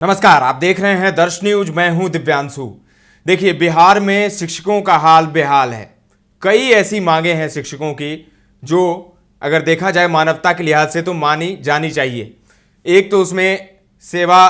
नमस्कार, आप देख रहे हैं दर्श न्यूज। मैं हूं दिव्यांशु। देखिए, बिहार में शिक्षकों का हाल बेहाल है। कई ऐसी मांगे हैं शिक्षकों की जो अगर देखा जाए मानवता के लिहाज से तो मानी जानी चाहिए। एक तो उसमें सेवा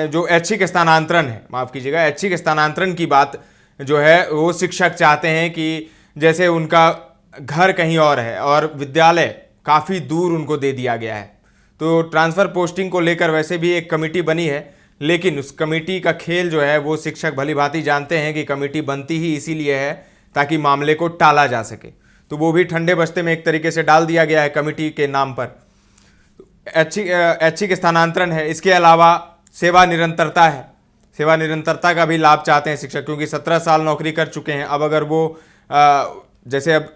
जो ऐच्छिक स्थानांतरण है, माफ कीजिएगा, ऐच्छिक स्थानांतरण की बात जो है वो शिक्षक चाहते हैं कि जैसे उनका घर कहीं और है और विद्यालय काफ़ी दूर उनको दे दिया गया है, तो ट्रांसफ़र पोस्टिंग को लेकर वैसे भी एक कमेटी बनी है, लेकिन उस कमेटी का खेल जो है वो शिक्षक भली भांति जानते हैं कि कमेटी बनती ही इसीलिए है ताकि मामले को टाला जा सके। तो वो भी ठंडे बस्ते में एक तरीके से डाल दिया गया है कमेटी के नाम पर। ऐच्छिक स्थानांतरण है, इसके अलावा सेवा निरंतरता है। सेवा निरंतरता का भी लाभ चाहते हैं शिक्षक, क्योंकि 17 साल नौकरी कर चुके हैं। अब अगर वो जैसे अब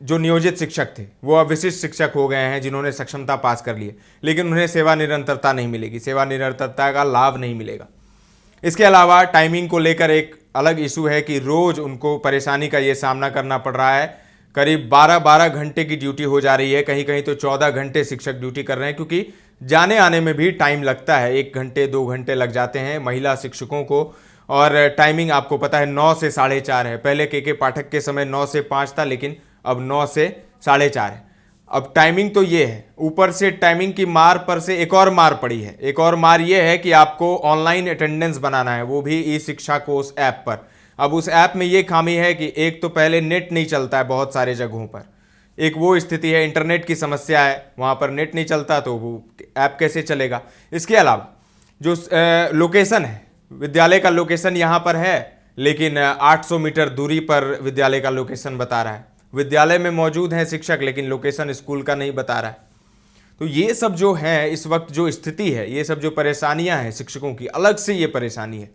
जो नियोजित शिक्षक थे वो अब विशिष्ट शिक्षक हो गए हैं जिन्होंने सक्षमता पास कर ली है, लेकिन उन्हें सेवा निरंतरता नहीं मिलेगी, सेवा निरंतरता का लाभ नहीं मिलेगा। इसके अलावा टाइमिंग को लेकर एक अलग इशू है कि रोज़ उनको परेशानी का ये सामना करना पड़ रहा है। करीब 12-12 घंटे की ड्यूटी हो जा रही है, कहीं कहीं तो 14 घंटे शिक्षक ड्यूटी कर रहे हैं, क्योंकि जाने आने में भी टाइम लगता है। 1 घंटे 2 घंटे लग जाते हैं महिला शिक्षकों को। और टाइमिंग आपको पता है 9 से 4:30 है। पहले के पाठक के समय 9 से 5 था, लेकिन अब 9 से 4:30 है। अब टाइमिंग तो ये है, ऊपर से टाइमिंग की मार पर से एक और मार पड़ी है। एक और मार ये है कि आपको ऑनलाइन अटेंडेंस बनाना है, वो भी ई शिक्षा कोष ऐप पर। अब उस ऐप में ये खामी है कि एक तो पहले नेट नहीं चलता है बहुत सारे जगहों पर, एक वो स्थिति है, इंटरनेट की समस्या है, वहाँ पर नेट नहीं चलता तो वो ऐप कैसे चलेगा। इसके अलावा जो लोकेशन है, विद्यालय का लोकेशन यहाँ पर है, लेकिन 800 मीटर दूरी पर विद्यालय का लोकेशन बता रहा है। विद्यालय में मौजूद हैं शिक्षक, लेकिन लोकेशन स्कूल का नहीं बता रहा है। तो ये सब जो है इस वक्त जो स्थिति है, ये सब जो परेशानियां हैं शिक्षकों की, अलग से ये परेशानी है।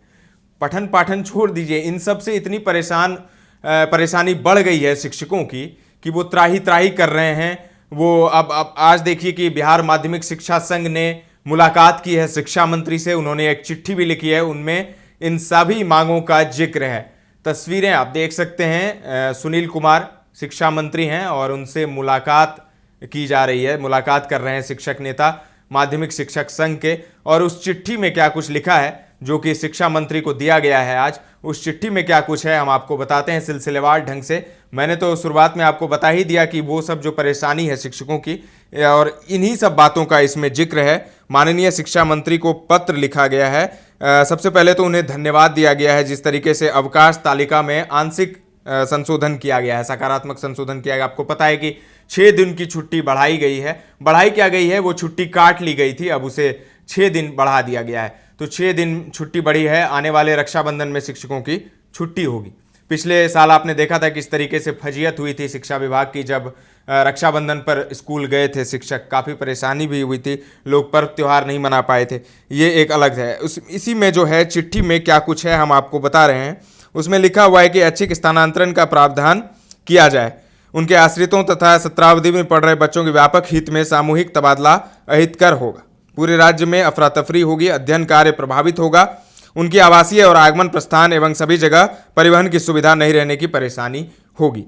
पठन पाठन छोड़ दीजिए, इन सब से इतनी परेशानी बढ़ गई है शिक्षकों की कि वो त्राही त्राही कर रहे हैं। वो अब आज देखिए कि बिहार माध्यमिक शिक्षा संघ ने मुलाकात की है शिक्षा मंत्री से। उन्होंने एक चिट्ठी भी लिखी है, उनमें इन सभी मांगों का जिक्र है। तस्वीरें आप देख सकते हैं, सुनील कुमार शिक्षा मंत्री हैं और उनसे मुलाकात की जा रही है, मुलाकात कर रहे हैं शिक्षक नेता माध्यमिक शिक्षक संघ के। और उस चिट्ठी में क्या कुछ लिखा है जो कि शिक्षा मंत्री को दिया गया है आज, उस चिट्ठी में क्या कुछ है हम आपको बताते हैं सिलसिलेवार ढंग से। मैंने तो शुरुआत में आपको बता ही दिया कि वो सब जो परेशानी है शिक्षकों की, और इन्हीं सब बातों का इसमें जिक्र है। माननीय शिक्षा मंत्री को पत्र लिखा गया है। सबसे पहले तो उन्हें धन्यवाद दिया गया है जिस तरीके से अवकाश तालिका में आंशिक संशोधन किया गया है, सकारात्मक संशोधन किया गया। आपको पता है कि 6 दिन की छुट्टी बढ़ाई गई है। बढ़ाई क्या गई है, वो छुट्टी काट ली गई थी, अब उसे 6 दिन बढ़ा दिया गया है। तो 6 दिन छुट्टी बढ़ी है। आने वाले रक्षाबंधन में शिक्षकों की छुट्टी होगी। पिछले साल आपने देखा था किस तरीके से फजीयत हुई थी शिक्षा विभाग की, जब रक्षाबंधन पर स्कूल गए थे शिक्षक, काफ़ी परेशानी भी हुई थी, लोग पर्व त्यौहार नहीं मना पाए थे। ये एक अलग है। इसी में जो है चिट्ठी में क्या कुछ है हम आपको बता रहे हैं। उसमें लिखा हुआ है कि ऐच्छिक स्थानांतरण का प्रावधान किया जाए, उनके आश्रितों तथा सत्रावधि में पढ़ रहे बच्चों के व्यापक हित में सामूहिक तबादला अहितकर होगा, पूरे राज्य में अफरा तफरी होगी, अध्ययन कार्य प्रभावित होगा, उनकी आवासीय और आगमन प्रस्थान एवं सभी जगह परिवहन की सुविधा नहीं रहने की परेशानी होगी।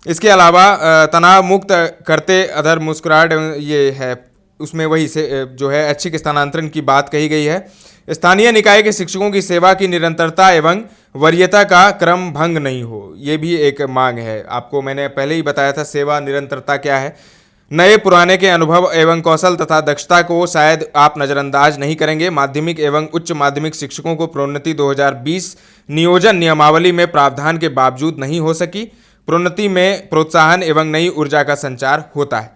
इसके अलावा तनाव मुक्त करते अधर मुस्कुराहट ये है, उसमें वही से जो है ऐच्छिक स्थानांतरण की बात कही गई है। स्थानीय निकाय के शिक्षकों की सेवा की निरंतरता एवं वरीयता का क्रम भंग नहीं हो, ये भी एक मांग है। आपको मैंने पहले ही बताया था सेवा निरंतरता क्या है। नए पुराने के अनुभव एवं कौशल तथा दक्षता को शायद आप नज़रअंदाज नहीं करेंगे। माध्यमिक एवं उच्च माध्यमिक शिक्षकों को प्रोन्नति 2020 नियोजन नियमावली में प्रावधान के बावजूद नहीं हो सकी। प्रोन्नति में प्रोत्साहन एवं नई ऊर्जा का संचार होता है।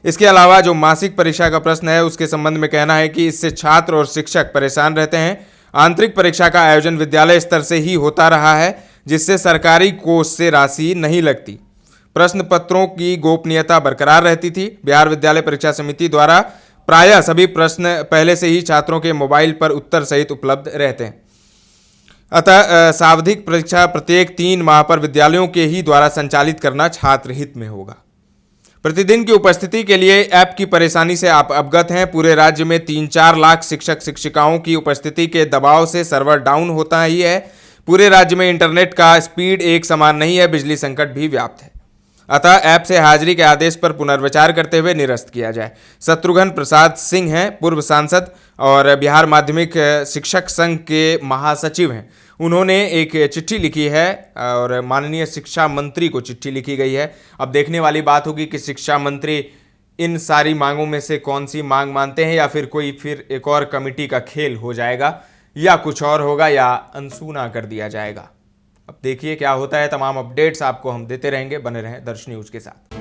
इसके अलावा जो मासिक परीक्षा का प्रश्न है उसके संबंध में कहना है कि इससे छात्र और शिक्षक परेशान रहते हैं। आंतरिक परीक्षा का आयोजन विद्यालय स्तर से ही होता रहा है, जिससे सरकारी कोष से राशि नहीं लगती। प्रश्न पत्रों की गोपनीयता बरकरार रहती थी। बिहार विद्यालय परीक्षा समिति द्वारा प्रायः सभी प्रश्न पहले से ही छात्रों के मोबाइल पर उत्तर सहित उपलब्ध रहते हैं। अतः सावधिक परीक्षा प्रत्येक 3 माह पर विद्यालयों के ही द्वारा संचालित करना छात्र हित में होगा। प्रतिदिन की उपस्थिति के लिए ऐप की परेशानी से आप अवगत हैं। पूरे राज्य में 3-4 लाख शिक्षक शिक्षिकाओं की उपस्थिति के दबाव से सर्वर डाउन होता ही है। पूरे राज्य में इंटरनेट का स्पीड एक समान नहीं है, बिजली संकट भी व्याप्त है। अतः ऐप से हाजिरी के आदेश पर पुनर्विचार करते हुए निरस्त किया जाए। शत्रुघ्न प्रसाद सिंह हैं, पूर्व सांसद और बिहार माध्यमिक शिक्षक संघ के महासचिव हैं। उन्होंने एक चिट्ठी लिखी है और माननीय शिक्षा मंत्री को चिट्ठी लिखी गई है। अब देखने वाली बात होगी कि शिक्षा मंत्री इन सारी मांगों में से कौन सी मांग मानते हैं, या फिर एक और कमेटी का खेल हो जाएगा, या कुछ और होगा, या अनसुना कर दिया जाएगा। अब देखिए क्या होता है। तमाम अपडेट्स आपको हम देते रहेंगे, बने रहें दर्श न्यूज के साथ।